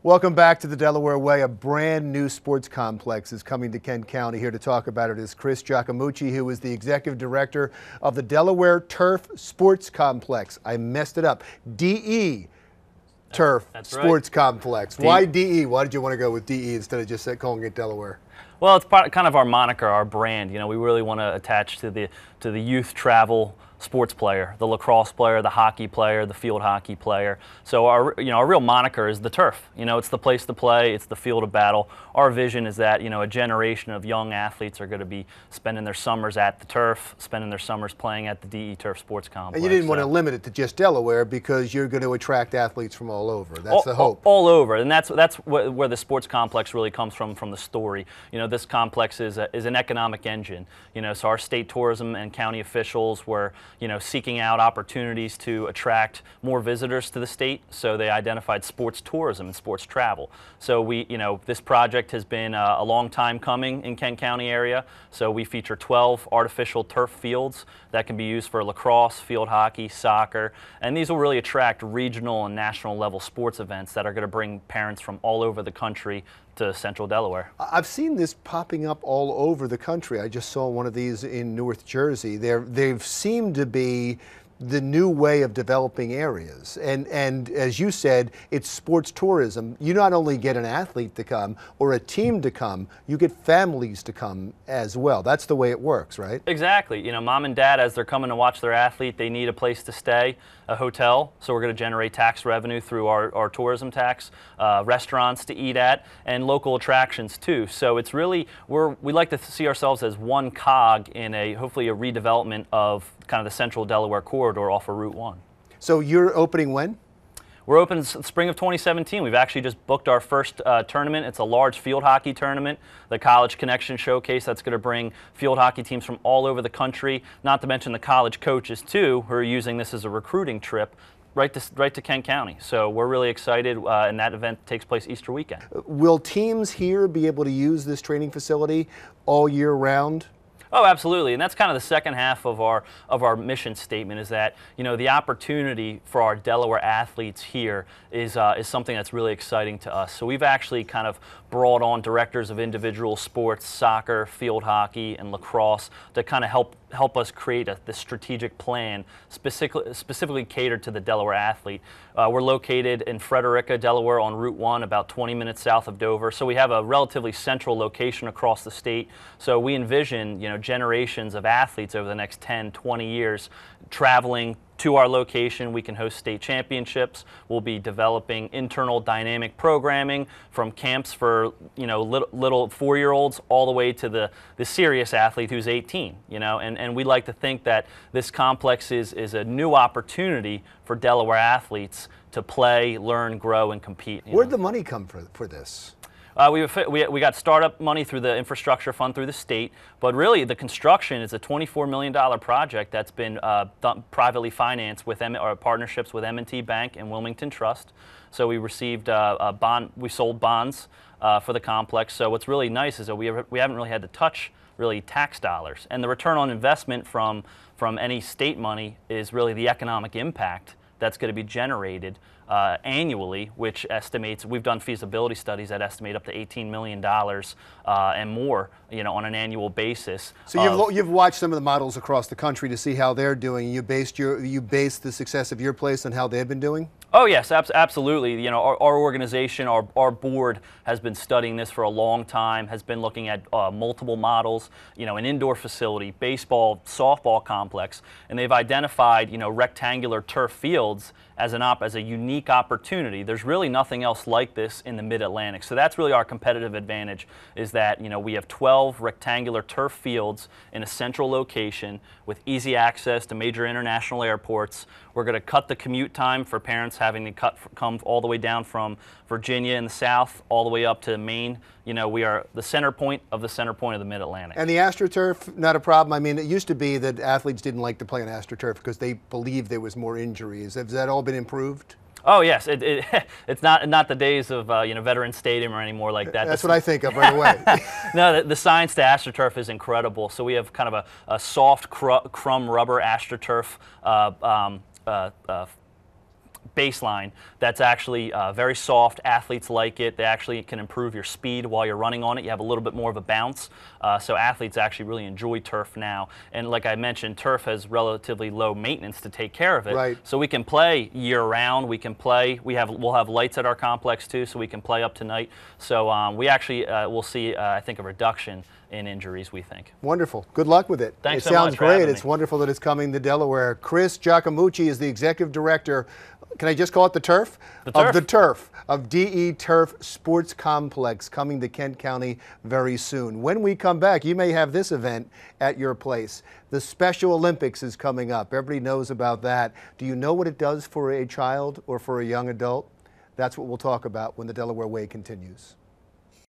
Welcome back to the Delaware Way. A brand new sports complex is coming to Kent County. Here to talk about it is Chris Giacomucci, who is the executive director of the Delaware Turf Sports Complex. I messed it up. DE Turf Sports Complex. Why DE? Why did you want to go with DE instead of just calling it Delaware? Well, it's kind of our moniker, our brand. You know, we really want to attach to the youth travel sports player, the lacrosse player, the hockey player, the field hockey player. So our real moniker is the turf. You know, it's the place to play, it's the field of battle. Our vision is that, you know, a generation of young athletes are going to be spending their summers at the turf, spending their summers playing at the DE Turf Sports Complex. And you didn't want to limit it to just Delaware because you're going to attract athletes from all over. That's the hope. All over, and that's where the sports complex really comes from the story. You know, this complex is an economic engine. You know, so our state tourism and county officials were, you know, seeking out opportunities to attract more visitors to the state, so they identified sports tourism and sports travel. So this project has been a long time coming in Kent County area. So we feature 12 artificial turf fields that can be used for lacrosse, field hockey, soccer, and these will really attract regional and national level sports events that are going to bring parents from all over the country to central Delaware. I've seen this popping up all over the country. I just saw one of these in North Jersey. They've seemed to be the new way of developing areas. And as you said, it's sports tourism. You not only get an athlete to come or a team to come, you get families to come as well. That's the way it works, right? Exactly. You know, mom and dad, as they're coming to watch their athlete, they need a place to stay, a hotel. So we're going to generate tax revenue through our tourism tax, restaurants to eat at, and local attractions too. So it's really, we like to see ourselves as one cog in hopefully a redevelopment of kind of the central Delaware corridor off of Route 1. So you're opening when? We're open in spring of 2017. We've actually just booked our first tournament. It's a large field hockey tournament, the College Connection Showcase. That's going to bring field hockey teams from all over the country, not to mention the college coaches too, who are using this as a recruiting trip right to Kent County. So we're really excited, and that event takes place Easter weekend. Will teams here be able to use this training facility all year round? Oh, absolutely, and that's kind of the second half of our mission statement, is that, you know, the opportunity for our Delaware athletes here is something that's really exciting to us. So we've actually kind of brought on directors of individual sports, soccer, field hockey, and lacrosse to kind of help us create the strategic plan specifically catered to the Delaware athlete. We're located in Frederica, Delaware on Route 1, about 20 minutes south of Dover. So we have a relatively central location across the state. So we envision, you know, generations of athletes over the next 10, 20 years traveling to our location. We can host state championships. We'll be developing internal dynamic programming from camps for, you know, little 4-year-olds all the way to the serious athlete who's 18, you know, and we like to think that this complex is a new opportunity for Delaware athletes to play, learn, grow, and compete. Where'd the money come for this? We got startup money through the infrastructure fund through the state, but really the construction is a $24 million project that's been privately financed with partnerships with M&T Bank and Wilmington Trust. So we received we sold bonds for the complex. So what's really nice is that we haven't really had to touch really tax dollars, and the return on investment from any state money is really the economic impact that's going to be generated annually, which estimates, we've done feasibility studies that estimate up to $18 million and more, you know, on an annual basis. So you've watched some of the models across the country to see how they're doing. You based the success of your place on how they've been doing? Oh yes, absolutely. You know, our organization, our board has been studying this for a long time, has been looking at multiple models, you know, an indoor facility, baseball, softball complex, and they've identified, you know, rectangular turf fields as a unique opportunity. There's really nothing else like this in the Mid-Atlantic. So that's really our competitive advantage, is that, you know, we have 12 rectangular turf fields in a central location with easy access to major international airports. We're going to cut the commute time for parents having to come all the way down from Virginia in the south all the way up to Maine. You know, we are the center point of the Mid-Atlantic. And the AstroTurf, not a problem? I mean, it used to be that athletes didn't like to play on AstroTurf because they believed there was more injuries. Has that all been improved? Oh yes, it's not the days of you know, Veterans Stadium or anymore like that. That's what I think of right away. No, the science to AstroTurf is incredible. So we have kind of a soft crumb rubber AstroTurf baseline that's actually very soft. Athletes like it. They actually can improve your speed while you're running on it. You have a little bit more of a bounce. So athletes actually really enjoy turf now. And like I mentioned, turf has relatively low maintenance to take care of it. Right. So we can play year round. We can play. We'll have lights at our complex too, so we can play up to night. So we actually will see, I think, a reduction in injuries, we think. Wonderful. Good luck with it. Thanks it so much sounds for great. having It's me. wonderful that it's coming to Delaware. Chris Giacomucci is the executive director. Can I just call it the Turf? Of the Turf, of DE Turf Sports Complex, coming to Kent County very soon. When we come back, you may have this event at your place. The Special Olympics is coming up. Everybody knows about that. Do you know what it does for a child or for a young adult? That's what we'll talk about when the Delaware Way continues.